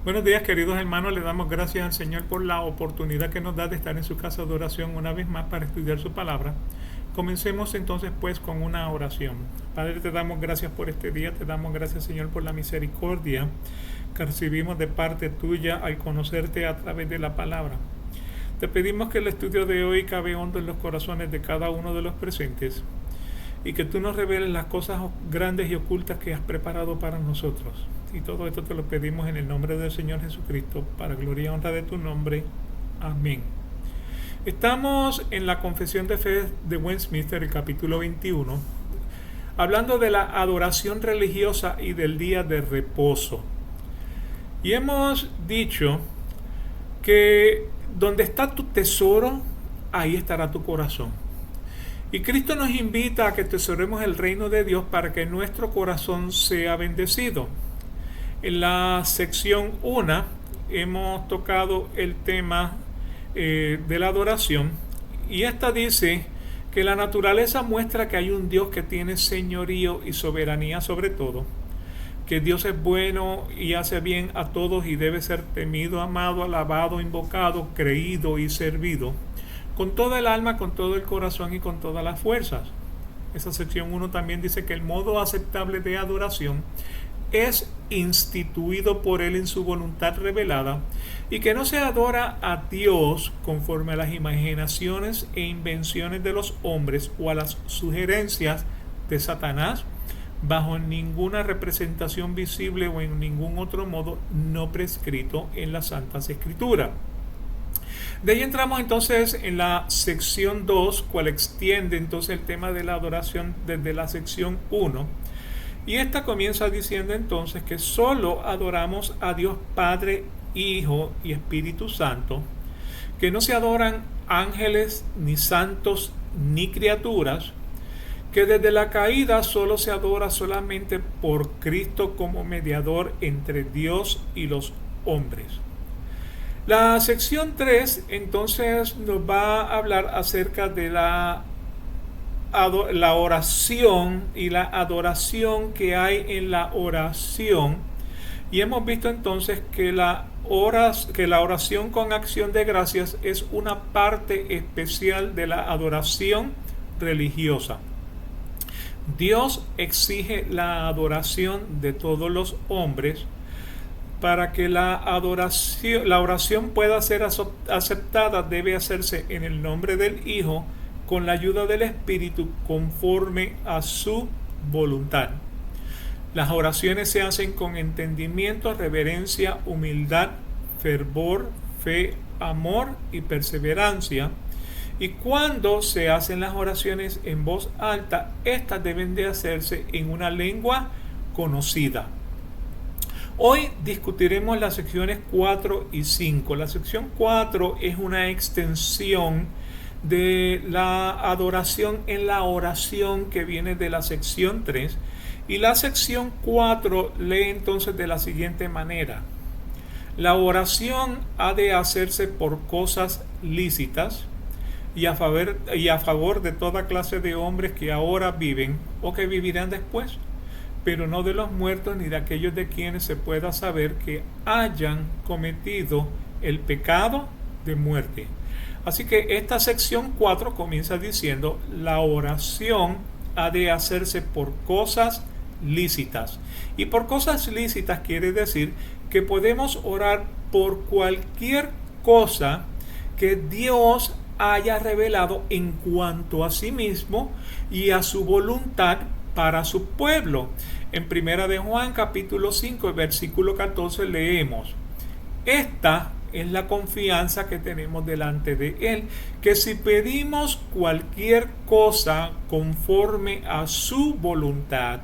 Buenos días, queridos hermanos. Le damos gracias al Señor por la oportunidad que nos da de estar en su casa de oración una vez más para estudiar su palabra. Comencemos entonces pues con una oración. Padre, te damos gracias por este día, te damos gracias, Señor, por la misericordia que recibimos de parte tuya al conocerte a través de la palabra. Te pedimos que el estudio de hoy cabe hondo en los corazones de cada uno de los presentes y que tú nos reveles las cosas grandes y ocultas que has preparado para nosotros. Y todo esto te lo pedimos en el nombre del Señor Jesucristo, para gloria y honra de tu nombre. Amén. Estamos en la Confesión de Fe de Westminster, el capítulo 21, hablando de la adoración religiosa y del día de reposo. Y hemos dicho que donde está tu tesoro, ahí estará tu corazón. Y Cristo nos invita a que tesoremos el reino de Dios para que nuestro corazón sea bendecido. En la sección 1 hemos tocado el tema de la adoración, y esta dice que la naturaleza muestra que hay un Dios que tiene señorío y soberanía sobre todo, que Dios es bueno y hace bien a todos y debe ser temido, amado, alabado, invocado, creído y servido con toda el alma, con todo el corazón y con todas las fuerzas. Esa sección 1 también dice que el modo aceptable de adoración es instituido por Él en su voluntad revelada, y que no se adora a Dios conforme a las imaginaciones e invenciones de los hombres o a las sugerencias de Satanás, bajo ninguna representación visible o en ningún otro modo no prescrito en las Santas Escrituras. De ahí entramos entonces en la sección 2, cual extiende entonces el tema de la adoración desde la sección 1. Y esta comienza diciendo entonces que solo adoramos a Dios Padre, Hijo y Espíritu Santo, que no se adoran ángeles, ni santos, ni criaturas, que desde la caída solo se adora solamente por Cristo como mediador entre Dios y los hombres. La sección 3 entonces nos va a hablar acerca de la oración y la adoración que hay en la oración, y hemos visto entonces que la oración con acción de gracias es una parte especial de la adoración religiosa. Dios exige la adoración de todos los hombres. Para que la oración pueda ser aceptada, debe hacerse en el nombre del Hijo, con la ayuda del Espíritu, conforme a su voluntad. Las oraciones se hacen con entendimiento, reverencia, humildad, fervor, fe, amor y perseverancia. Y cuando se hacen las oraciones en voz alta, estas deben de hacerse en una lengua conocida. Hoy discutiremos las secciones 4 y 5. La sección 4 es una extensión de la adoración en la oración que viene de la sección 3, y la sección 4 lee entonces de la siguiente manera: la oración ha de hacerse por cosas lícitas y a favor de toda clase de hombres que ahora viven o que vivirán después, pero no de los muertos ni de aquellos de quienes se pueda saber que hayan cometido el pecado de muerte. Así que esta sección 4 comienza diciendo: la oración ha de hacerse por cosas lícitas. Y por cosas lícitas quiere decir que podemos orar por cualquier cosa que Dios haya revelado en cuanto a sí mismo y a su voluntad para su pueblo. En Primera de Juan capítulo 5, versículo 14 leemos: esta es la confianza que tenemos delante de Él, que si pedimos cualquier cosa conforme a su voluntad,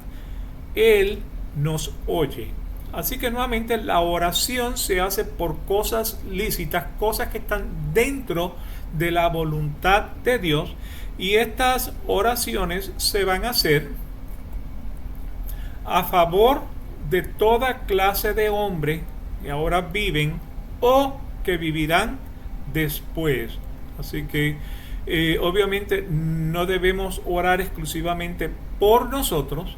Él nos oye. Así que nuevamente la oración se hace por cosas lícitas, cosas que están dentro de la voluntad de Dios, y estas oraciones se van a hacer a favor de toda clase de hombres que ahora viven o que vivirán después. Así que obviamente no debemos orar exclusivamente por nosotros,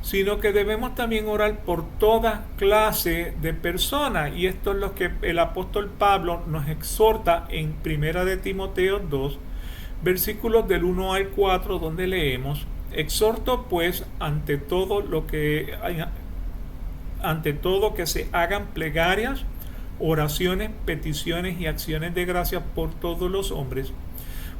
sino que debemos también orar por toda clase de personas. Y esto es lo que el apóstol Pablo nos exhorta en Primera de Timoteo 2, versículos del 1 al 4, donde leemos: exhorto pues ante todo que se hagan plegarias, oraciones, peticiones y acciones de gracias por todos los hombres,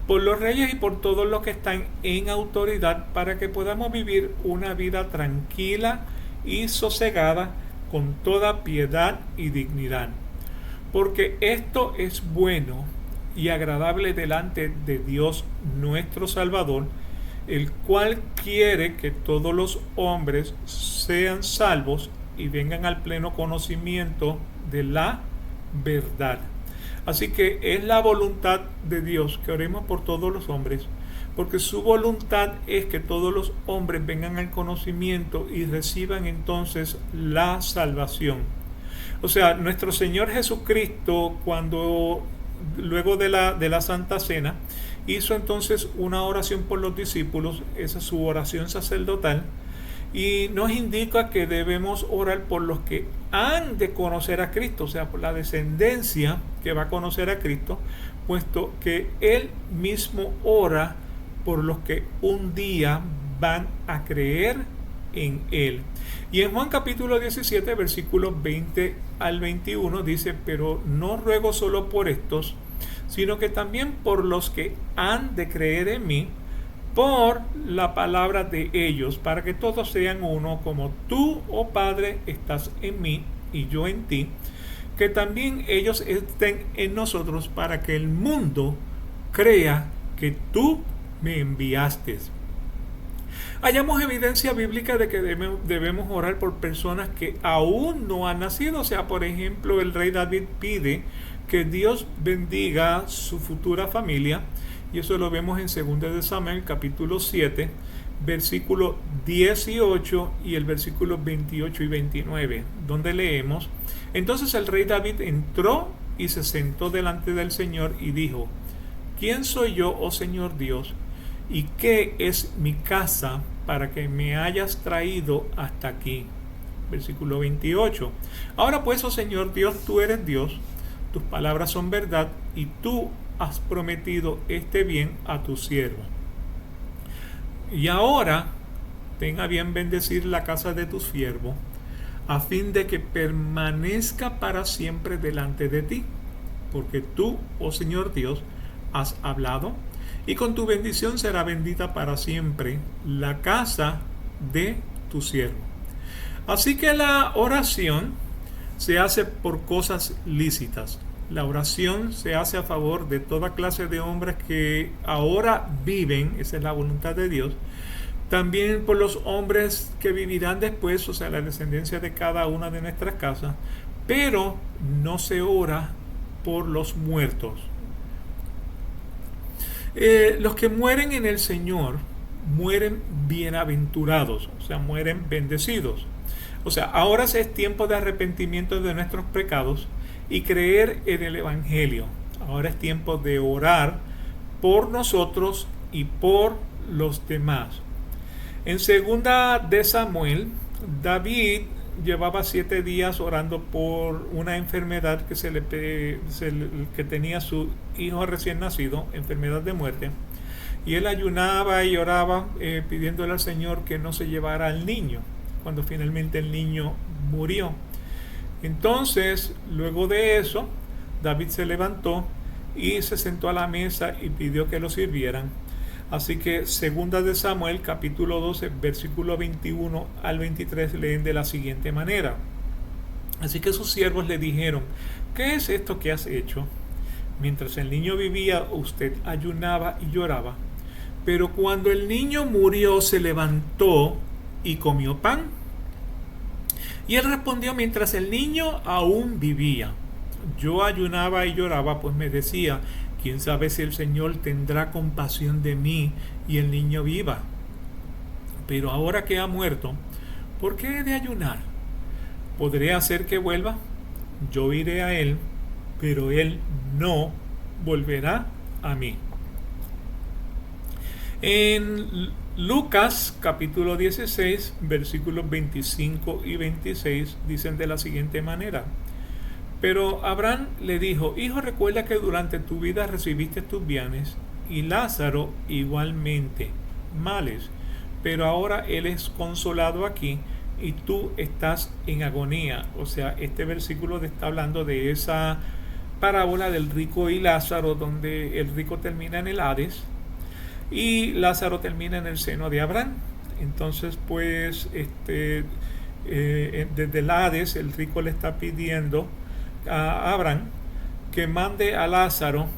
por los reyes y por todos los que están en autoridad, para que podamos vivir una vida tranquila y sosegada con toda piedad y dignidad. Porque esto es bueno y agradable delante de Dios nuestro Salvador, el cual quiere que todos los hombres sean salvos y vengan al pleno conocimiento de la verdad. Así que es la voluntad de Dios que oremos por todos los hombres, porque su voluntad es que todos los hombres vengan al conocimiento y reciban entonces la salvación. O sea, nuestro Señor Jesucristo, cuando luego de la Santa Cena, hizo entonces una oración por los discípulos, esa es su oración sacerdotal, y nos indica que debemos orar por los que han de conocer a Cristo, o sea, por la descendencia que va a conocer a Cristo, puesto que Él mismo ora por los que un día van a creer en Él. Y en Juan capítulo 17, versículos 20 al 21 dice: pero no ruego solo por estos, sino que también por los que han de creer en mí, por la palabra de ellos, para que todos sean uno, como tú, oh Padre, estás en mí y yo en ti, que también ellos estén en nosotros, para que el mundo crea que tú me enviaste. Hallamos evidencia bíblica de que debemos orar por personas que aún no han nacido. O sea, por ejemplo, el rey David pide que Dios bendiga su futura familia, y eso lo vemos en 2 de Samuel capítulo 7, versículo 18 y el versículo 28 y 29, donde leemos: entonces el rey David entró y se sentó delante del Señor y dijo: ¿quién soy yo, oh Señor Dios? ¿Y qué es mi casa para que me hayas traído hasta aquí? Versículo 28. Ahora pues, oh Señor Dios, tú eres Dios, tus palabras son verdad, y tú has prometido este bien a tu siervo. Y ahora ten a bien bendecir la casa de tu siervo, a fin de que permanezca para siempre delante de ti, porque tú, oh Señor Dios, has hablado, y con tu bendición será bendita para siempre la casa de tu siervo. Así que la oración se hace por cosas lícitas. La oración se hace a favor de toda clase de hombres que ahora viven, esa es la voluntad de Dios. También por los hombres que vivirán después, o sea, la descendencia de cada una de nuestras casas. Pero no se ora por los muertos. Los que mueren en el Señor mueren bienaventurados, o sea, mueren bendecidos. O sea, ahora es tiempo de arrepentimiento de nuestros pecados y creer en el Evangelio. Ahora es tiempo de orar por nosotros y por los demás. En 2 de Samuel, David llevaba 7 días orando por una enfermedad que tenía su hijo recién nacido, enfermedad de muerte. Y él ayunaba y oraba pidiéndole al Señor que no se llevara al niño, cuando finalmente el niño murió. Entonces, luego de eso, David se levantó y se sentó a la mesa y pidió que lo sirvieran. Así que 2 de Samuel, capítulo 12, versículo 21 al 23, leen de la siguiente manera: así que sus siervos le dijeron: ¿qué es esto que has hecho? Mientras el niño vivía, usted ayunaba y lloraba, pero cuando el niño murió, se levantó y comió pan. Y él respondió: mientras el niño aún vivía, yo ayunaba y lloraba, pues me decía: ¿quién sabe si el Señor tendrá compasión de mí y el niño viva? Pero ahora que ha muerto, ¿por qué he de ayunar? ¿Podré hacer que vuelva? Yo iré a él, pero él no volverá a mí. En Lucas capítulo 16, versículos 25 y 26 dicen de la siguiente manera. Pero Abraham le dijo: Hijo, recuerda que durante tu vida recibiste tus bienes y Lázaro igualmente males, pero ahora él es consolado aquí y tú estás en agonía. O sea, este versículo está hablando de esa parábola del rico y Lázaro, donde el rico termina en el Hades y Lázaro termina en el seno de Abraham. Entonces, pues, desde el Hades, el rico le está pidiendo a Abraham que mande a Lázaro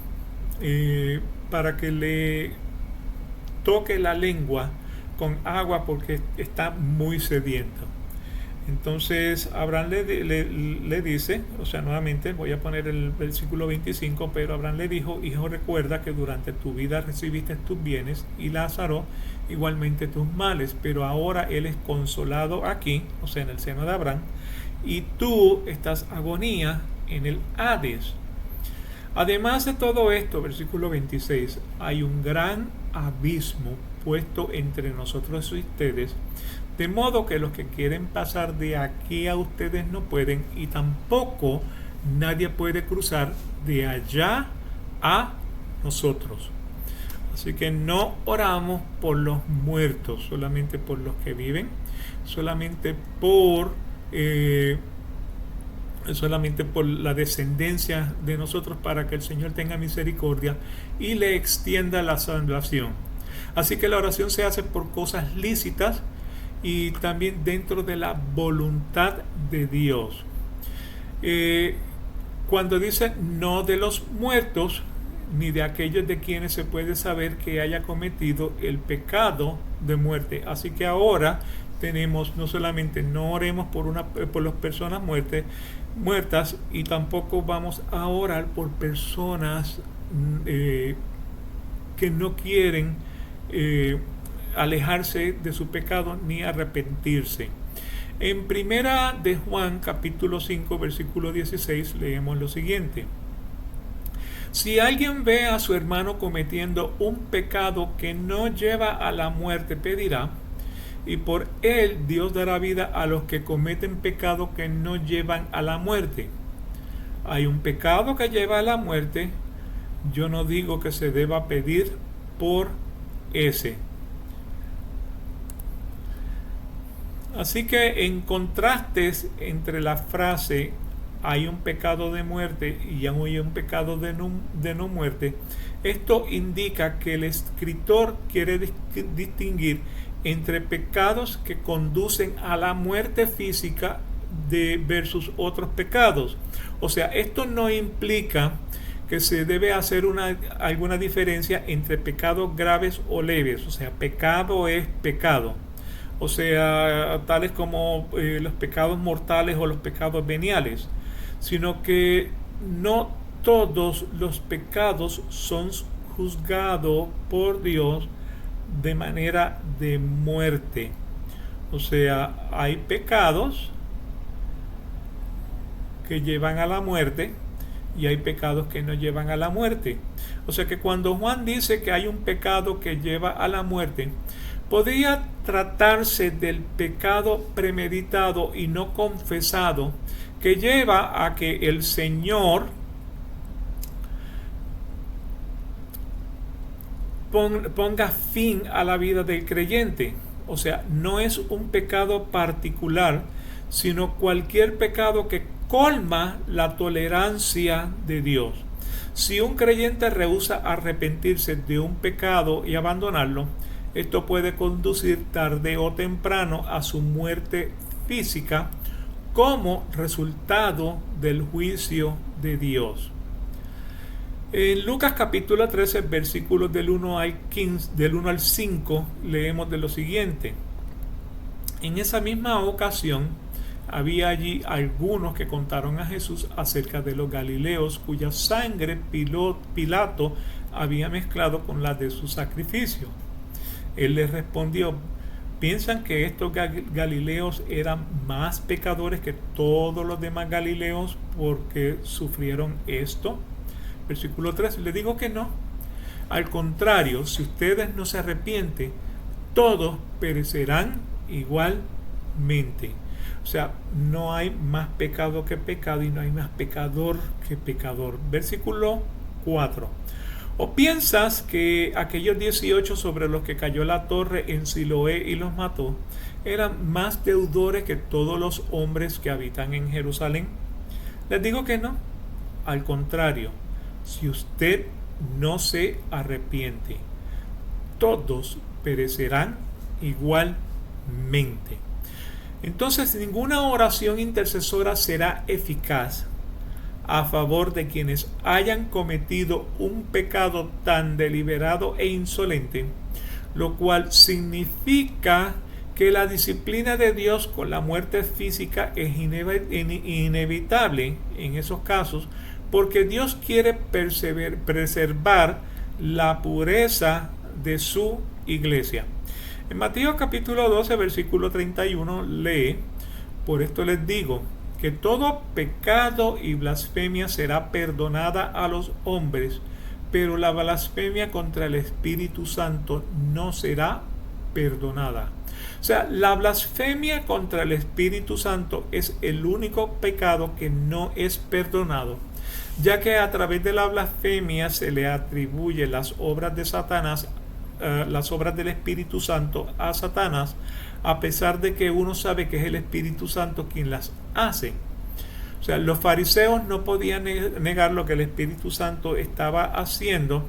para que le toque la lengua con agua porque está muy sediento. Entonces Abraham le dice, o sea, nuevamente voy a poner el versículo 25, pero Abraham le dijo: Hijo, recuerda que durante tu vida recibiste tus bienes y Lázaro igualmente tus males, pero ahora él es consolado aquí, o sea, en el seno de Abraham, y tú estás agonía en el Hades. Además de todo esto, versículo 26, hay un gran abismo puesto entre nosotros y ustedes, de modo que los que quieren pasar de aquí a ustedes no pueden, y tampoco nadie puede cruzar de allá a nosotros. Así que no oramos por los muertos, solamente por los que viven, solamente por la descendencia de nosotros, para que el Señor tenga misericordia y le extienda la salvación. Así que la oración se hace por cosas lícitas y también dentro de la voluntad de Dios. Cuando dice no de los muertos, ni de aquellos de quienes se puede saber que haya cometido el pecado de muerte. Así que ahora tenemos no solamente no oremos por las personas muertas, y tampoco vamos a orar por personas que no quieren alejarse de su pecado ni arrepentirse. En primera de Juan capítulo 5 versículo 16 leemos lo siguiente: Si alguien ve a su hermano cometiendo un pecado que no lleva a la muerte, pedirá, y por él Dios dará vida a los que cometen pecado que no llevan a la muerte. Hay un pecado que lleva a la muerte. Yo no digo que se deba pedir por ese. Así que en contrastes entre la frase hay un pecado de muerte y hay un pecado de no muerte, esto indica que el escritor quiere distinguir entre pecados que conducen a la muerte física versus otros pecados. O sea, esto no implica que se debe hacer alguna diferencia entre pecados graves o leves. O sea, pecado es pecado. O sea, tales como los pecados mortales o los pecados veniales, sino que no todos los pecados son juzgados por Dios de manera de muerte. O sea, hay pecados que llevan a la muerte y hay pecados que no llevan a la muerte. O sea que cuando Juan dice que hay un pecado que lleva a la muerte, podría tratarse del pecado premeditado y no confesado, que lleva a que el Señor ponga fin a la vida del creyente. O sea, no es un pecado particular, sino cualquier pecado que colma la tolerancia de Dios. Si un creyente rehúsa arrepentirse de un pecado y abandonarlo, esto puede conducir tarde o temprano a su muerte física como resultado del juicio de Dios. En Lucas capítulo 13, versículos del 1 al 5, leemos de lo siguiente: En esa misma ocasión, había allí algunos que contaron a Jesús acerca de los galileos cuya sangre Pilato había mezclado con la de su sacrificio. Él les respondió: ¿piensan que estos galileos eran más pecadores que todos los demás galileos porque sufrieron esto? Versículo 3, le digo que no. Al contrario, si ustedes no se arrepienten, todos perecerán igualmente. O sea, no hay más pecado que pecado y no hay más pecador que pecador. Versículo 4. ¿O piensas que aquellos 18 sobre los que cayó la torre en Siloé y los mató eran más deudores que todos los hombres que habitan en Jerusalén? Les digo que no. Al contrario, si usted no se arrepiente, todos perecerán igualmente. Entonces, ninguna oración intercesora será eficaz a favor de quienes hayan cometido un pecado tan deliberado e insolente, lo cual significa que la disciplina de Dios con la muerte física es inevitable en esos casos, porque Dios quiere preservar la pureza de su iglesia. En Mateo capítulo 12, versículo 31 lee: por esto les digo, que todo pecado y blasfemia será perdonada a los hombres, pero la blasfemia contra el Espíritu Santo no será perdonada. O sea, la blasfemia contra el Espíritu Santo es el único pecado que no es perdonado, ya que a través de la blasfemia se le atribuye las obras de Satanás, las obras del Espíritu Santo a Satanás, a pesar de que uno sabe que es el Espíritu Santo quien las hace. O sea, los fariseos no podían negar lo que el Espíritu Santo estaba haciendo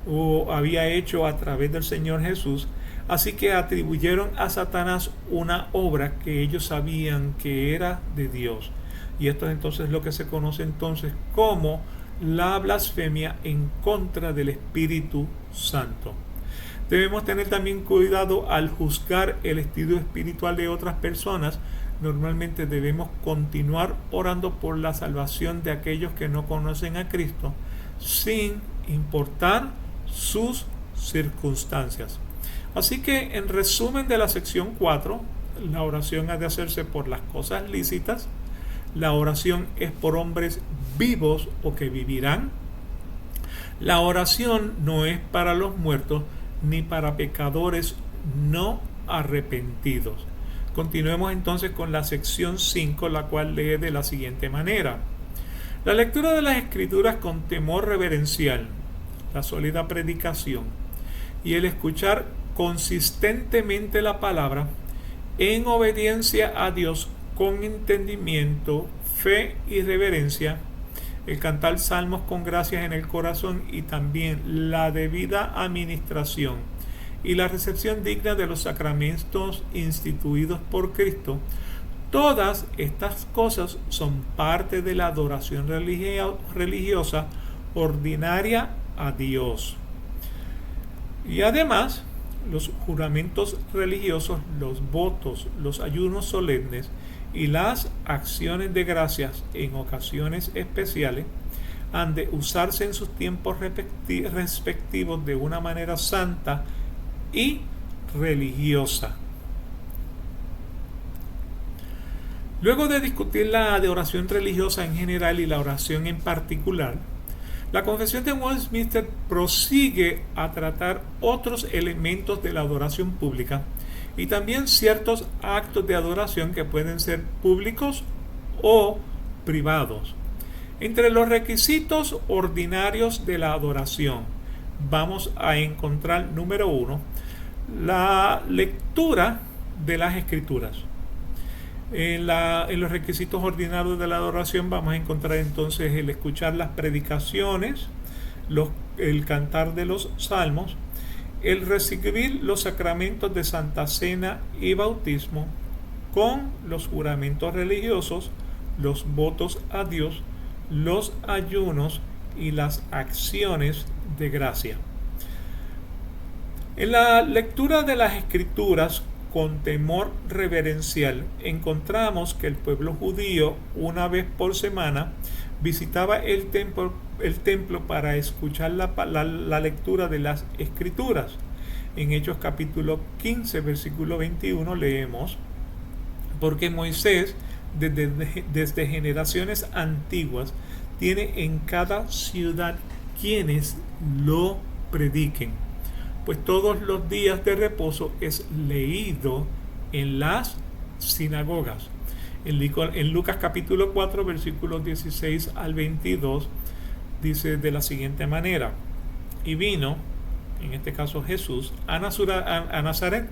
o había hecho a través del Señor Jesús, así que atribuyeron a Satanás una obra que ellos sabían que era de Dios. Y esto es entonces lo que se conoce entonces como la blasfemia en contra del Espíritu Santo. Debemos tener también cuidado al juzgar el estado espiritual de otras personas. Normalmente debemos continuar orando por la salvación de aquellos que no conocen a Cristo, sin importar sus circunstancias. Así que, en resumen de la sección 4, la oración ha de hacerse por las cosas lícitas. La oración es por hombres vivos o que vivirán. La oración no es para los muertos ni para pecadores no arrepentidos. Continuemos entonces con la sección 5, la cual lee de la siguiente manera: la lectura de las Escrituras con temor reverencial, la sólida predicación y el escuchar consistentemente la palabra en obediencia a Dios con entendimiento, fe y reverencia, el cantar salmos con gracias en el corazón y también la debida administración y la recepción digna de los sacramentos instituidos por Cristo. Todas estas cosas son parte de la adoración religiosa ordinaria a Dios. Y además, los juramentos religiosos, los votos, los ayunos solemnes y las acciones de gracias en ocasiones especiales han de usarse en sus tiempos respectivos de una manera santa y religiosa. Luego de discutir la adoración religiosa en general y la oración en particular, la Confesión de Westminster prosigue a tratar otros elementos de la adoración pública y también ciertos actos de adoración que pueden ser públicos o privados. Entre los requisitos ordinarios de la adoración vamos a encontrar, número 1, la lectura de las Escrituras. En los requisitos ordinarios de la adoración vamos a encontrar entonces el escuchar las predicaciones, el cantar de los salmos, el recibir los sacramentos de Santa Cena y bautismo, con los juramentos religiosos, los votos a Dios, los ayunos y las acciones de gracia. En la lectura de las Escrituras con temor reverencial, encontramos que el pueblo judío una vez por semana visitaba el templo para escuchar la lectura de las Escrituras. En Hechos capítulo 15, versículo 21 leemos: porque Moisés desde generaciones antiguas tiene en cada ciudad quienes lo prediquen. pues todos los días de reposo es leído en las sinagogas. En Lucas capítulo 4, versículos 16 al 22, dice de la siguiente manera: y vino, en este caso Jesús, a Nazaret,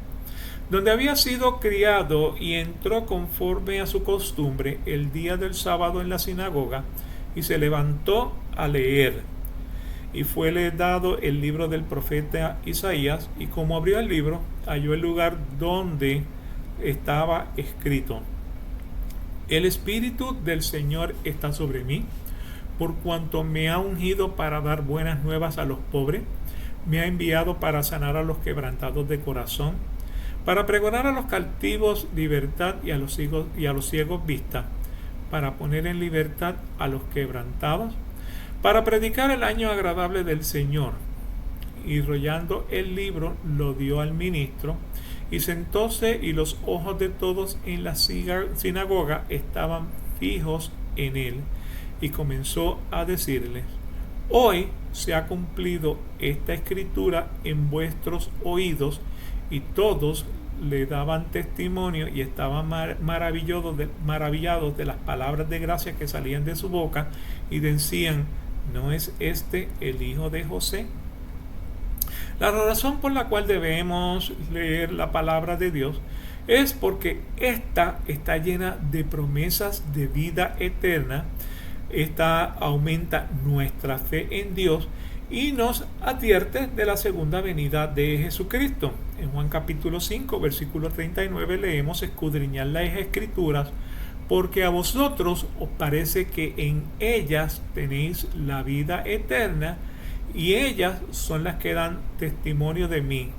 donde había sido criado, y entró conforme a su costumbre el día del sábado en la sinagoga, y se levantó a leer. Y fuele dado el libro del profeta Isaías, y como abrió el libro, halló el lugar donde estaba escrito: el Espíritu del Señor está sobre mí, por cuanto me ha ungido para dar buenas nuevas a los pobres, me ha enviado para sanar a los quebrantados de corazón, para pregonar a los cautivos libertad y a los ciegos vista, para poner en libertad a los quebrantados, para predicar el año agradable del Señor. Y rollando el libro lo dio al ministro, y sentóse, y los ojos de todos en la sinagoga estaban fijos en él, y comenzó a decirles: hoy se ha cumplido esta escritura en vuestros oídos. Y todos le daban testimonio y estaban maravillados de las palabras de gracia que salían de su boca, y decían: ¿no es este el hijo de José? La razón por la cual debemos leer la palabra de Dios es porque esta está llena de promesas de vida eterna. Esta aumenta nuestra fe en Dios y nos advierte de la segunda venida de Jesucristo. En Juan capítulo 5, versículo 39 leemos: escudriñad las escrituras, porque a vosotros os parece que en ellas tenéis la vida eterna, y ellas son las que dan testimonio de mí,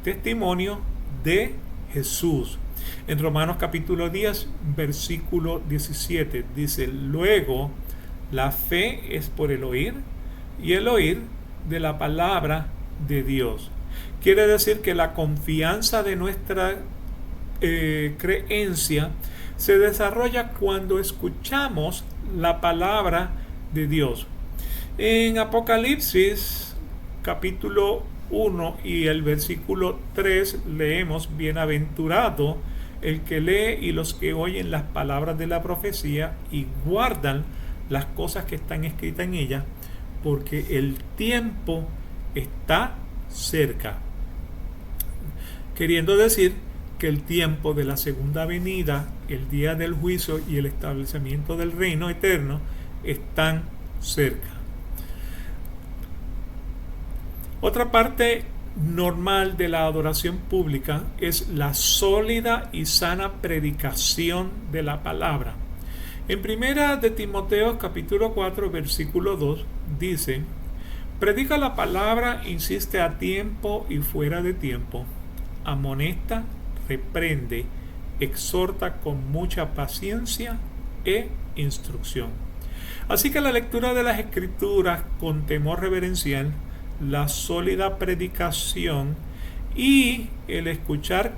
testimonio de Jesús. En Romanos capítulo 10, versículo 17 dice: luego la fe es por el oír, y el oír de la palabra de Dios. Quiere decir que la confianza de nuestra creencia se desarrolla cuando escuchamos la palabra de Dios. En Apocalipsis capítulo 1 y el versículo 3 leemos: bienaventurado el que lee y los que oyen las palabras de la profecía y guardan las cosas que están escritas en ella, porque el tiempo está cerca. Queriendo decir que el tiempo de la segunda venida, el día del juicio y el establecimiento del reino eterno están cerca. Otra parte normal de la adoración pública es la sólida y sana predicación de la palabra. En primera de Timoteo capítulo 4 versículo 2 dice: predica la palabra, insiste a tiempo y fuera de tiempo, amonesta, reprende, exhorta con mucha paciencia e instrucción. Así que la lectura de las escrituras con temor reverencial, la sólida predicación y el escuchar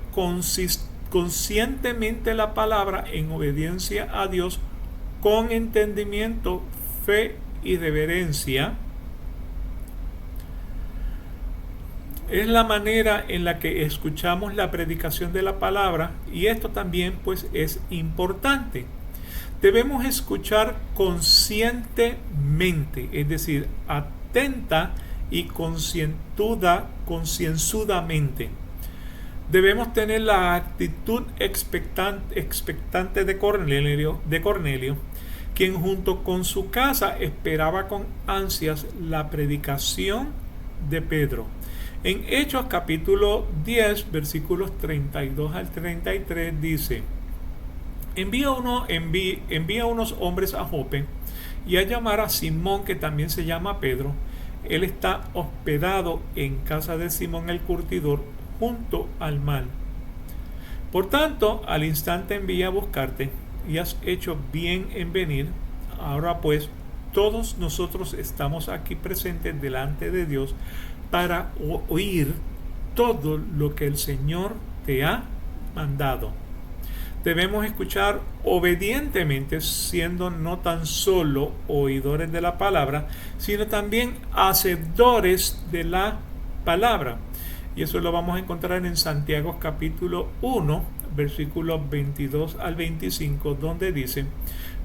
conscientemente la palabra en obediencia a Dios con entendimiento, fe y reverencia es la manera en la que escuchamos la predicación de la palabra, y esto también pues es importante. Debemos escuchar conscientemente, es decir, atenta y concienzudamente. Debemos tener la actitud expectante de Cornelio, quien junto con su casa esperaba con ansias la predicación de Pedro. En Hechos capítulo 10, versículos 32 al 33 dice: envía unos hombres a Jope y a llamar a Simón, que también se llama Pedro. Él está hospedado en casa de Simón el curtidor, junto al mar. Por tanto, al instante envía a buscarte, y has hecho bien en venir. Ahora pues, todos nosotros estamos aquí presentes delante de Dios para oír todo lo que el Señor te ha mandado. Debemos escuchar obedientemente, siendo no tan solo oidores de la palabra, sino también hacedores de la palabra. Y eso lo vamos a encontrar en Santiago capítulo 1, versículos 22 al 25, donde dice: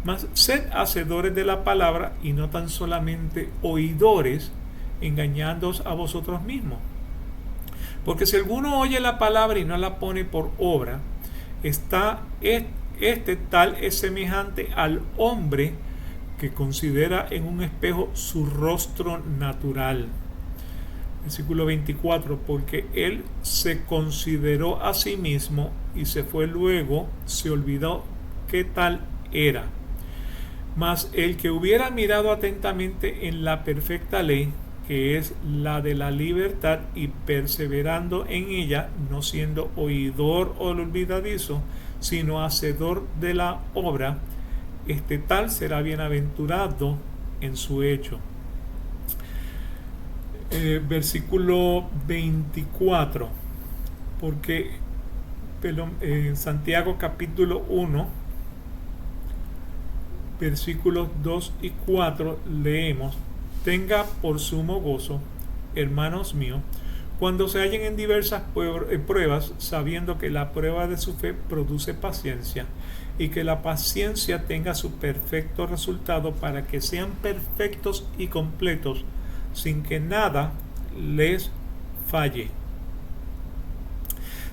mas sed hacedores de la palabra y no tan solamente oidores, engañándoos a vosotros mismos. Porque si alguno oye la palabra y no la pone por obra, este tal es semejante al hombre que considera en un espejo su rostro natural. Versículo 24, porque él se consideró a sí mismo y se fue luego, se olvidó qué tal era. Mas el que hubiera mirado atentamente en la perfecta ley, que es la de la libertad, y perseverando en ella, no siendo oidor o olvidadizo, sino hacedor de la obra, este tal será bienaventurado en su hecho. Versículo 24, porque en Santiago capítulo 1, versículos 2 y 4 leemos: tenga por sumo gozo, hermanos míos, cuando se hallen en diversas pruebas, sabiendo que la prueba de su fe produce paciencia, y que la paciencia tenga su perfecto resultado, para que sean perfectos y completos, sin que nada les falle.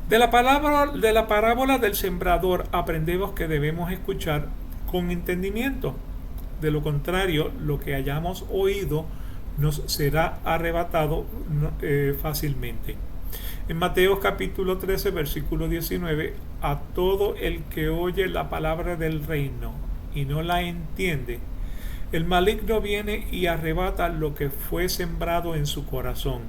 De la parábola del sembrador aprendemos que debemos escuchar con entendimiento. De lo contrario, lo que hayamos oído nos será arrebatado fácilmente. En Mateo capítulo 13, versículo 19, a todo el que oye la palabra del reino y no la entiende, el maligno viene y arrebata lo que fue sembrado en su corazón.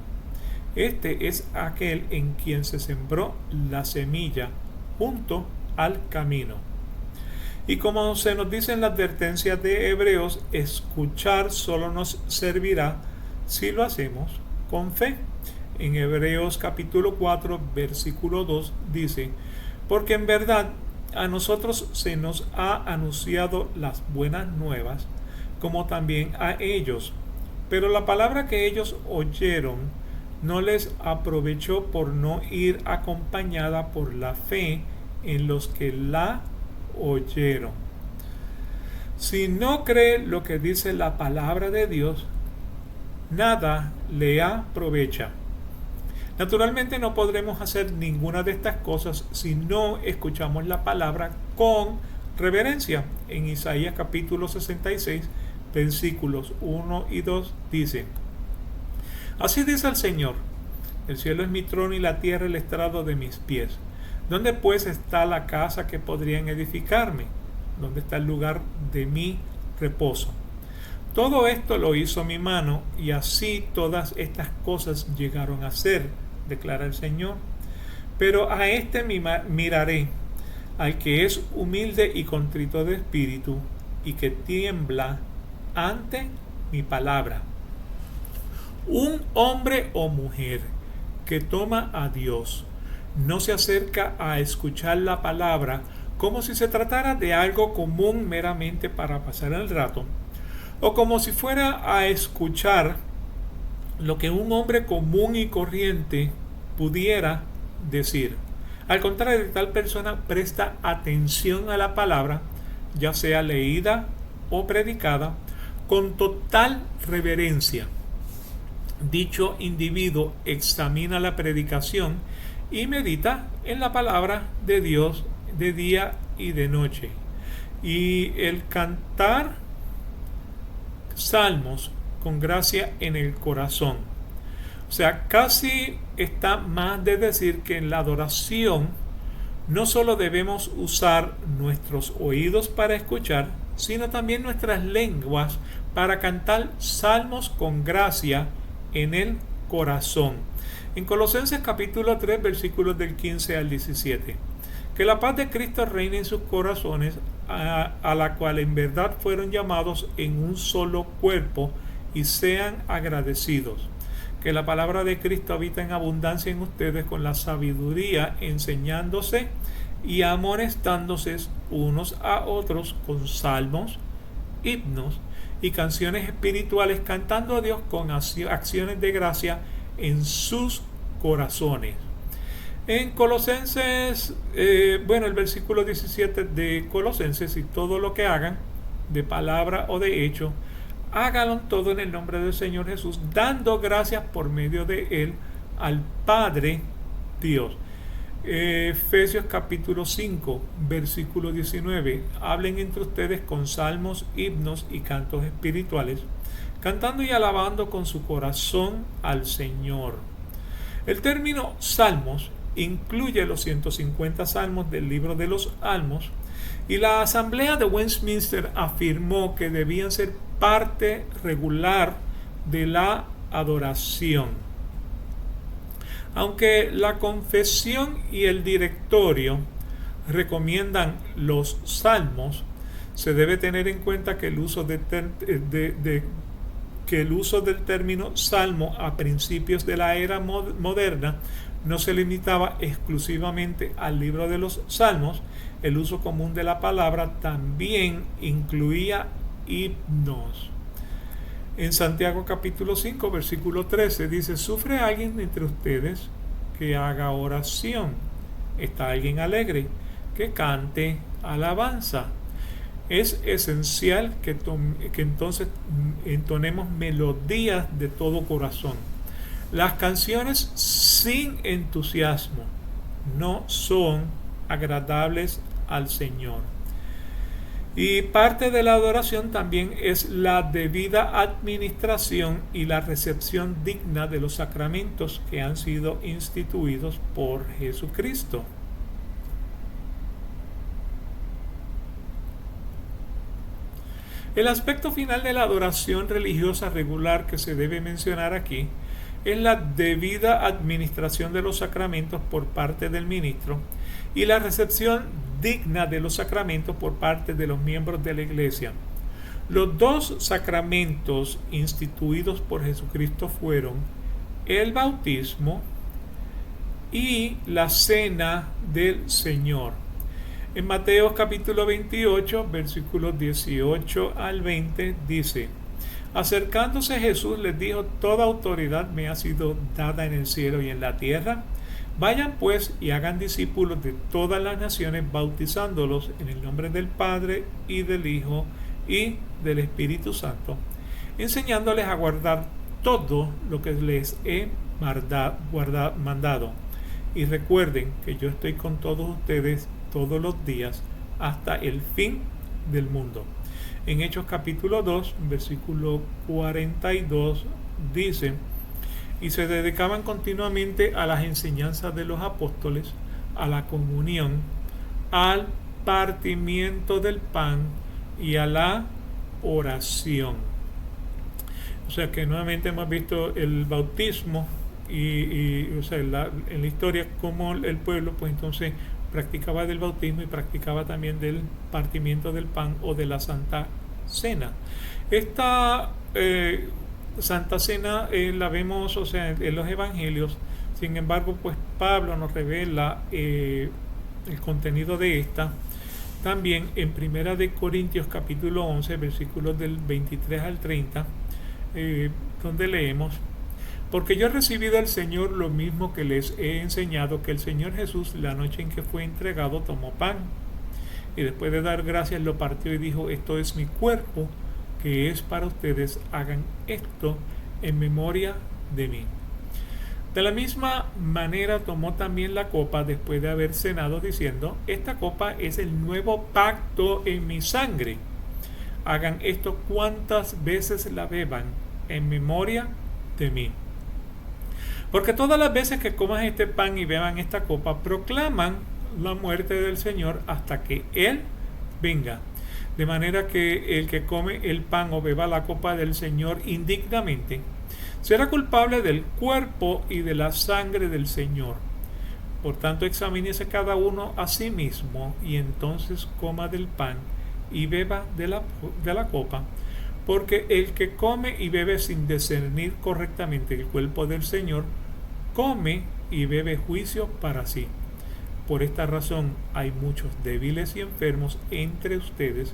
Este es aquel en quien se sembró la semilla junto al camino. Y como se nos dice en la advertencia de Hebreos, escuchar solo nos servirá si lo hacemos con fe. En Hebreos capítulo 4, versículo 2 dice: porque en verdad a nosotros se nos ha anunciado las buenas nuevas, como también a ellos. Pero la palabra que ellos oyeron no les aprovechó, por no ir acompañada por la fe en los que la oyeron. Si no cree lo que dice la palabra de Dios, nada le aprovecha. Naturalmente no podremos hacer ninguna de estas cosas si no escuchamos la palabra con reverencia. En Isaías capítulo 66, versículos 1 y 2 dice: así dice el Señor: el cielo es mi trono y la tierra el estrado de mis pies. ¿Dónde pues está la casa que podrían edificarme? ¿Dónde está el lugar de mi reposo? Todo esto lo hizo mi mano, y así todas estas cosas llegaron a ser, declara el Señor. Pero a este miraré, al que es humilde y contrito de espíritu, y que tiembla ante mi palabra. Un hombre o mujer que toma a Dios no se acerca a escuchar la palabra como si se tratara de algo común meramente para pasar el rato, o como si fuera a escuchar lo que un hombre común y corriente pudiera decir. Al contrario, tal persona presta atención a la palabra, ya sea leída o predicada, con total reverencia. Dicho individuo examina la predicación y medita en la palabra de Dios de día y de noche. Y el cantar salmos con gracia en el corazón. O sea, casi está más de decir que en la adoración no solo debemos usar nuestros oídos para escuchar, sino también nuestras lenguas para cantar salmos con gracia en el corazón. En Colosenses capítulo 3, versículos del 15 al 17. Que la paz de Cristo reine en sus corazones, a la cual en verdad fueron llamados en un solo cuerpo, y sean agradecidos. Que la palabra de Cristo habita en abundancia en ustedes, con la sabiduría, enseñándose y amonestándose unos a otros con salmos, himnos y canciones espirituales, cantando a Dios con acciones de gracia en sus corazones. En Colosenses, el versículo 17 de Colosenses: y todo lo que hagan, de palabra o de hecho, háganlo todo en el nombre del Señor Jesús, dando gracias por medio de Él al Padre Dios. Efesios capítulo 5, versículo 19: hablen entre ustedes con salmos, himnos y cantos espirituales, cantando y alabando con su corazón al Señor. El término salmos incluye los 150 salmos del libro de los Salmos, y la Asamblea de Westminster afirmó que debían ser parte regular de la adoración. Aunque la confesión y el directorio recomiendan los salmos, se debe tener en cuenta que el uso del término salmo a principios de la era moderna no se limitaba exclusivamente al libro de los Salmos. El uso común de la palabra también incluía himnos. En Santiago capítulo 5, versículo 13 dice: ¿sufre alguien entre ustedes? Que haga oración. ¿Está alguien alegre? Que cante alabanza. Es esencial que entonces entonemos melodías de todo corazón. Las canciones sin entusiasmo no son agradables al Señor. Y parte de la adoración también es la debida administración y la recepción digna de los sacramentos que han sido instituidos por Jesucristo. El aspecto final de la adoración religiosa regular que se debe mencionar aquí es la debida administración de los sacramentos por parte del ministro y la recepción digna de los sacramentos por parte de los miembros de la Iglesia. Los dos sacramentos instituidos por Jesucristo fueron el bautismo y la cena del Señor. En Mateo capítulo 28, versículos 18 al 20 dice: acercándose Jesús les dijo: toda autoridad me ha sido dada en el cielo y en la tierra. Vayan pues y hagan discípulos de todas las naciones, bautizándolos en el nombre del Padre y del Hijo y del Espíritu Santo, enseñándoles a guardar todo lo que les he mandado. Y recuerden que yo estoy con todos ustedes todos los días hasta el fin del mundo. En Hechos capítulo 2, versículo 42 dice: y se dedicaban continuamente a las enseñanzas de los apóstoles, a la comunión, al partimiento del pan y a la oración. O sea que nuevamente hemos visto el bautismo en la historia como el pueblo pues entonces practicaba del bautismo y practicaba también del partimiento del pan o de la Santa Cena. Esta Santa Cena la vemos en los evangelios. Sin embargo, pues Pablo nos revela el contenido de esta también en Primera de Corintios capítulo 11, versículos del 23 al 30, donde leemos: porque yo he recibido del Señor lo mismo que les he enseñado, que el Señor Jesús, la noche en que fue entregado, tomó pan, y después de dar gracias lo partió y dijo: esto es mi cuerpo, que es para ustedes, hagan esto en memoria de mí. De la misma manera tomó también la copa después de haber cenado, diciendo: esta copa es el nuevo pacto en mi sangre. Hagan esto cuantas veces la beban en memoria de mí. Porque todas las veces que coman este pan y beban esta copa, proclaman la muerte del Señor hasta que Él venga. De manera que el que come el pan o beba la copa del Señor indignamente será culpable del cuerpo y de la sangre del Señor. Por tanto, examínese cada uno a sí mismo, y entonces coma del pan y beba de la copa. Porque el que come y bebe sin discernir correctamente el cuerpo del Señor, come y bebe juicio para sí. Por esta razón hay muchos débiles y enfermos entre ustedes,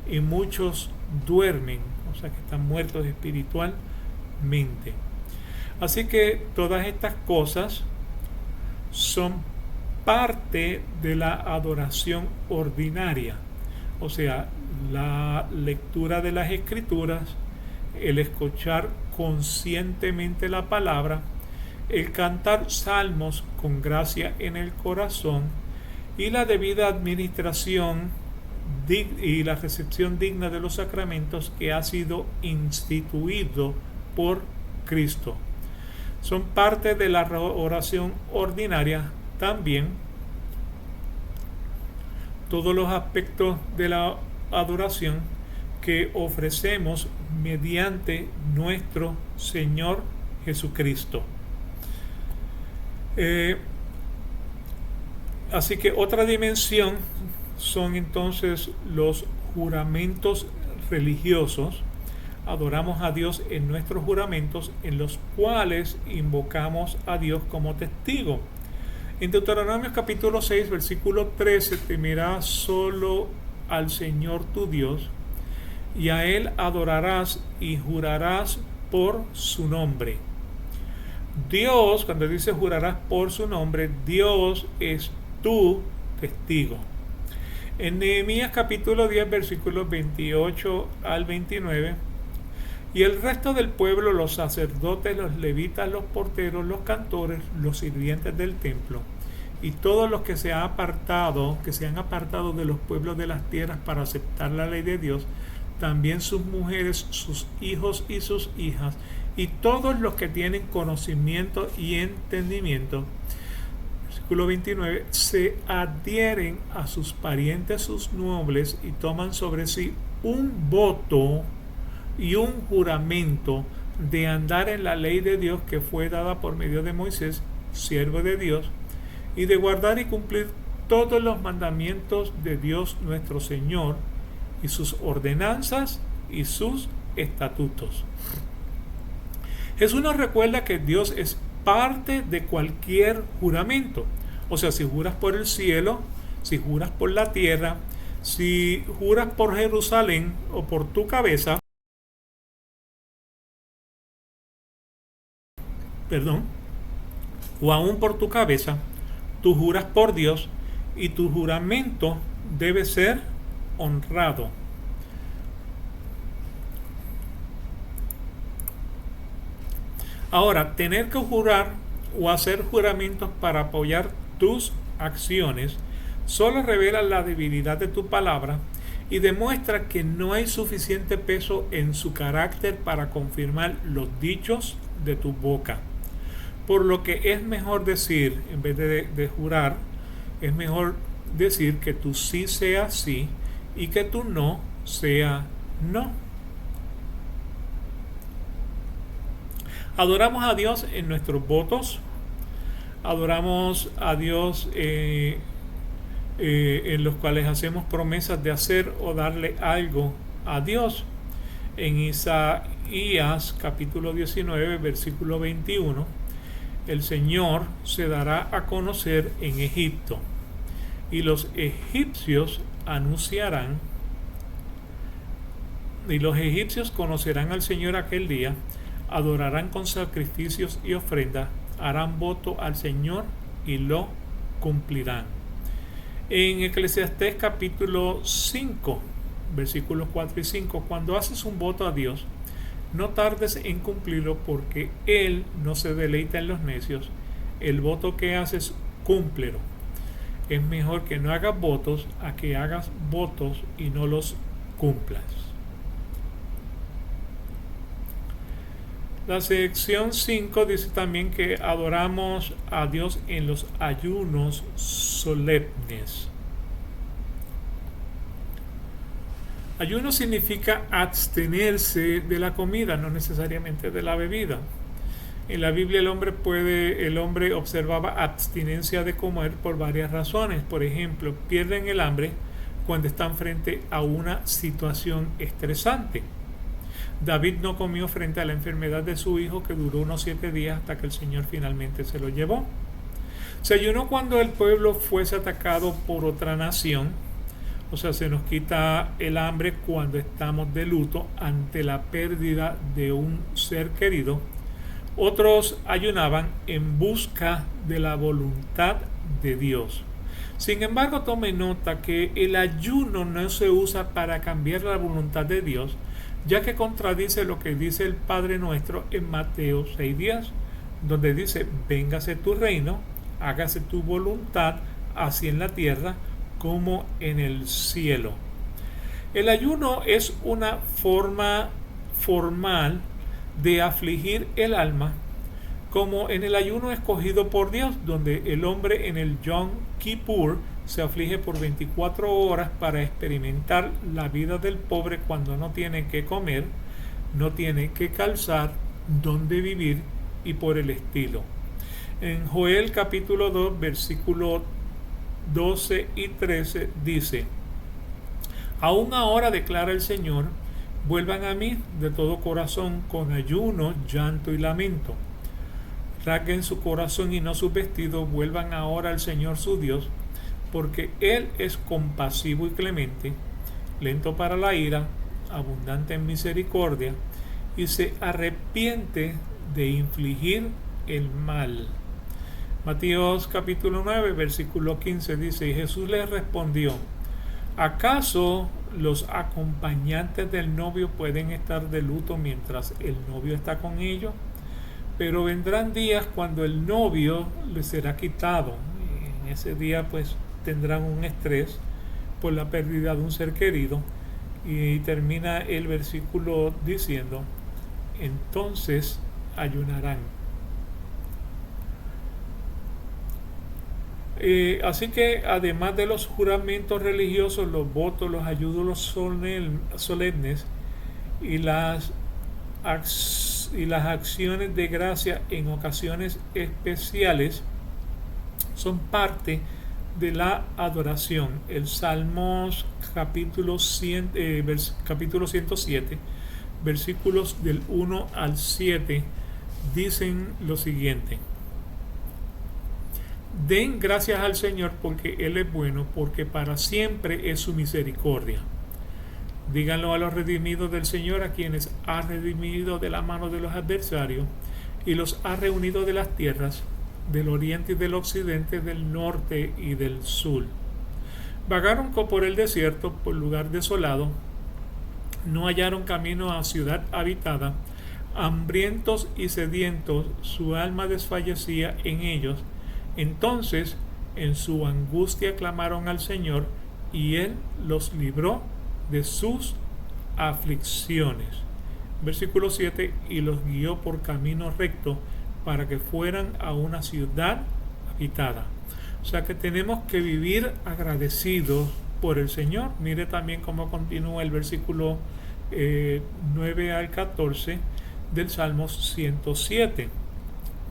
y muchos duermen, o sea que están muertos espiritualmente. Así que todas estas cosas son parte de la adoración ordinaria. O sea, la lectura de las escrituras, el escuchar conscientemente la palabra, el cantar salmos con gracia en el corazón y la debida administración y la recepción digna de los sacramentos que ha sido instituido por Cristo. Son parte de la oración ordinaria también todos los aspectos de la adoración que ofrecemos mediante nuestro Señor Jesucristo. Así que otra dimensión son entonces los juramentos religiosos. Adoramos a Dios en nuestros juramentos, en los cuales invocamos a Dios como testigo. En Deuteronomio capítulo 6, versículo 13, temerás solo al Señor tu Dios, y a Él adorarás y jurarás por su nombre. Dios, cuando dice jurarás por su nombre, Dios es tu testigo. En Nehemías capítulo 10, versículos 28 al 29, y el resto del pueblo, los sacerdotes, los levitas, los porteros, los cantores, los sirvientes del templo, y todos los que se han apartado de los pueblos de las tierras para aceptar la ley de Dios, también sus mujeres, sus hijos y sus hijas, y todos los que tienen conocimiento y entendimiento, versículo 29, se adhieren a sus parientes, sus nobles, y toman sobre sí un voto y un juramento de andar en la ley de Dios que fue dada por medio de Moisés, siervo de Dios, y de guardar y cumplir todos los mandamientos de Dios nuestro Señor, y sus ordenanzas y sus estatutos. Jesús nos recuerda que Dios es parte de cualquier juramento. O sea, si juras por el cielo, si juras por la tierra, si juras por Jerusalén o por tu cabeza, o aún por tu cabeza, tú juras por Dios y tu juramento debe ser honrado. Ahora, tener que jurar o hacer juramentos para apoyar tus acciones solo revela la debilidad de tu palabra y demuestra que no hay suficiente peso en su carácter para confirmar los dichos de tu boca. Por lo que es mejor decir, en vez de jurar, es mejor decir que tu sí sea sí y que tu no sea no. Adoramos a Dios en nuestros votos, adoramos a Dios en los cuales hacemos promesas de hacer o darle algo a Dios. En Isaías capítulo 19, versículo 21, el Señor se dará a conocer en Egipto, y los egipcios anunciarán, y los egipcios conocerán al Señor aquel día, adorarán con sacrificios y ofrendas, harán voto al Señor y lo cumplirán. En Eclesiastés capítulo 5, versículos 4 y 5, cuando haces un voto a Dios, no tardes en cumplirlo, porque Él no se deleita en los necios. El voto que haces, cúmplelo. Es mejor que no hagas votos a que hagas votos y no los cumplas. La sección 5 dice también que adoramos a Dios en los ayunos solemnes. Ayuno significa abstenerse de la comida, no necesariamente de la bebida. En la Biblia el hombre observaba abstinencia de comer por varias razones. Por ejemplo, pierden el hambre cuando están frente a una situación estresante. David no comió frente a la enfermedad de su hijo, que duró unos 7 días hasta que el Señor finalmente se lo llevó. Se ayunó cuando el pueblo fuese atacado por otra nación. O sea, se nos quita el hambre cuando estamos de luto ante la pérdida de un ser querido. Otros ayunaban en busca de la voluntad de Dios. Sin embargo, tome nota que el ayuno no se usa para cambiar la voluntad de Dios, ya que contradice lo que dice el Padre Nuestro en Mateo 6:10, donde dice: véngase tu reino, hágase tu voluntad, así en la tierra como en el cielo. El ayuno es una forma formal de afligir el alma, como en el ayuno escogido por Dios, donde el hombre en el Yom Kippur se aflige por 24 horas para experimentar la vida del pobre cuando no tiene que comer, no tiene que calzar, dónde vivir y por el estilo. En Joel capítulo 2, versículos 12 y 13 dice: aún ahora, declara el Señor, vuelvan a mí de todo corazón con ayuno, llanto y lamento. Rasguen su corazón y no sus vestidos, vuelvan ahora al Señor su Dios, porque Él es compasivo y clemente, lento para la ira, abundante en misericordia, y se arrepiente de infligir el mal. Mateos capítulo 9, versículo 15 dice: y Jesús les respondió: ¿acaso los acompañantes del novio pueden estar de luto mientras el novio está con ellos? Pero vendrán días cuando el novio les será quitado. En ese día pues tendrán un estrés por la pérdida de un ser querido. Y termina el versículo diciendo: entonces ayunarán. Así que además de los juramentos religiosos, los votos, los ayunos solemnes y las acciones de gracia en ocasiones especiales son parte de la adoración. El Salmos capítulo 107, versículos del 1 al 7 dicen lo siguiente: den gracias al Señor porque Él es bueno, porque para siempre es su misericordia. Díganlo a los redimidos del Señor, a quienes ha redimido de la mano de los adversarios y los ha reunido de las tierras, del oriente y del occidente, del norte y del sur. Vagaron por el desierto, por lugar desolado, no hallaron camino a ciudad habitada. Hambrientos y sedientos, su alma desfallecía en ellos. Entonces, en su angustia clamaron al Señor, y Él los libró de sus aflicciones. Versículo 7: y los guió por camino recto para que fueran a una ciudad habitada. O sea que tenemos que vivir agradecidos por el Señor. Mire también cómo continúa el versículo 9 al 14 del Salmo 107.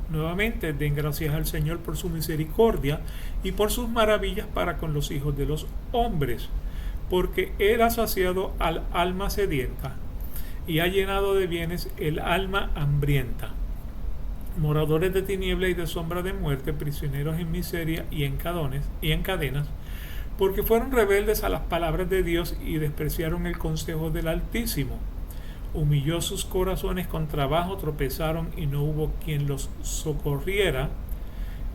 Nuevamente, den gracias al Señor por su misericordia y por sus maravillas para con los hijos de los hombres, porque Él ha saciado al alma sedienta y ha llenado de bienes el alma hambrienta. Moradores de tiniebla y de sombra de muerte, prisioneros en miseria y en cadenas, porque fueron rebeldes a las palabras de Dios y despreciaron el consejo del Altísimo. Humilló sus corazones con trabajo, tropezaron y no hubo quien los socorriera.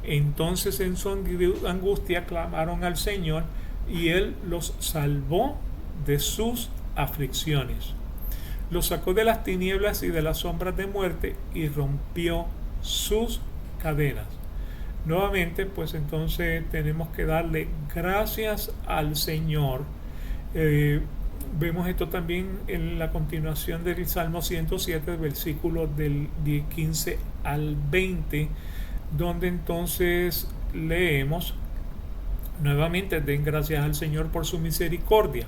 Entonces en su angustia clamaron al Señor, y Él los salvó de sus aflicciones. Los sacó de las tinieblas y de las sombras de muerte y rompió sus cadenas. Nuevamente, pues entonces tenemos que darle gracias al Señor. Vemos esto también en la continuación del Salmo 107, versículos del 15 al 20, donde entonces leemos nuevamente: den gracias al Señor por su misericordia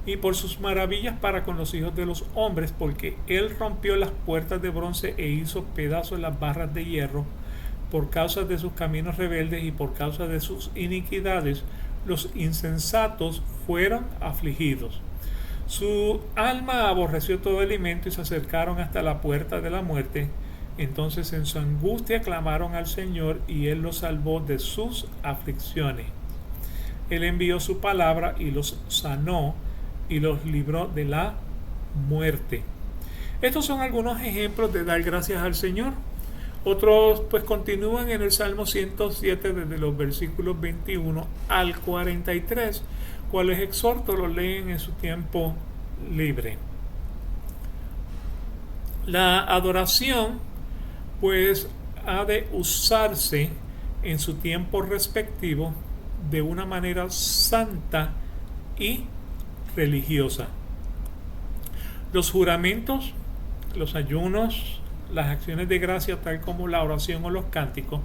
y por sus maravillas para con los hijos de los hombres, porque Él rompió las puertas de bronce e hizo pedazos las barras de hierro. Por causa de sus caminos rebeldes y por causa de sus iniquidades, los insensatos fueron afligidos. Su alma aborreció todo alimento y se acercaron hasta la puerta de la muerte. Entonces en su angustia clamaron al Señor, y Él los salvó de sus aflicciones. Él envió su palabra y los sanó y los libró de la muerte. Estos son algunos ejemplos de dar gracias al Señor. Otros pues continúan en el Salmo 107 desde los versículos 21 al 43, cuales exhorto los leen en su tiempo libre. La adoración pues ha de usarse en su tiempo respectivo de una manera santa y religiosa. Los juramentos, los ayunos, las acciones de gracia, tal como la oración o los cánticos,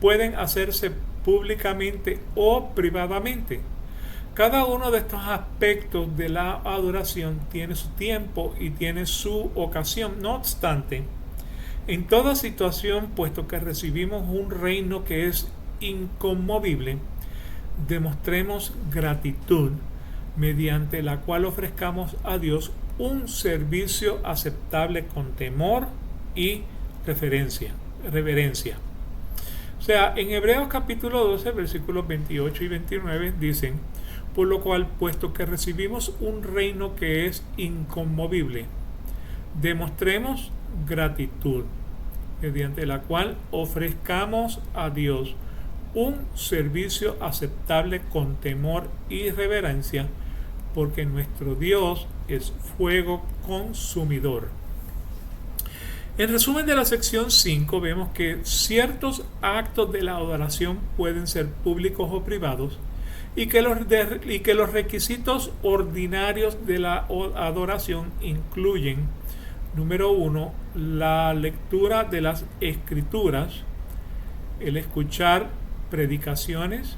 pueden hacerse públicamente o privadamente. Cada uno de estos aspectos de la adoración tiene su tiempo y tiene su ocasión. No obstante, en toda situación, puesto que recibimos un reino que es inconmovible, demostremos gratitud, mediante la cual ofrezcamos a Dios un servicio aceptable con temor y reverencia. O sea, en Hebreos capítulo 12, versículos 28 y 29 dicen: por lo cual, puesto que recibimos un reino que es inconmovible, demostremos gratitud, mediante la cual ofrezcamos a Dios un servicio aceptable con temor y reverencia, porque nuestro Dios es fuego consumidor. En resumen de la sección 5 vemos que ciertos actos de la adoración pueden ser públicos o privados, y que los requisitos ordinarios de la adoración incluyen: número 1, la lectura de las escrituras, el escuchar predicaciones,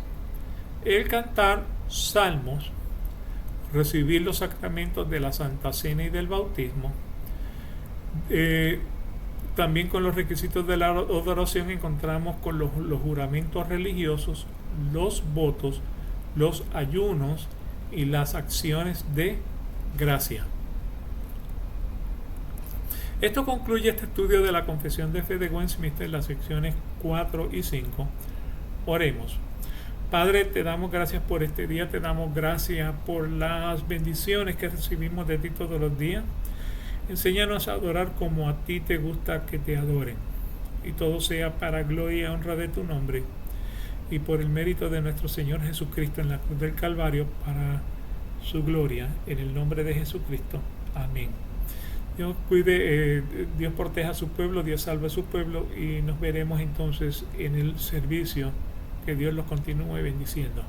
el cantar salmos, recibir los sacramentos de la Santa Cena y del bautismo. También con los requisitos de la adoración encontramos con los juramentos religiosos, los votos, los ayunos y las acciones de gracia. Esto concluye este estudio de la Confesión de Fe de Westminster, las secciones 4 y 5. Oremos. Padre, te damos gracias por este día, te damos gracias por las bendiciones que recibimos de ti todos los días. Enséñanos a adorar como a ti te gusta que te adoren, y todo sea para gloria y honra de tu nombre, y por el mérito de nuestro Señor Jesucristo en la cruz del Calvario, para su gloria, en el nombre de Jesucristo. Amén. Dios cuide, Dios proteja a su pueblo, Dios salve a su pueblo, y nos veremos entonces en el servicio. Que Dios los continúe bendiciendo.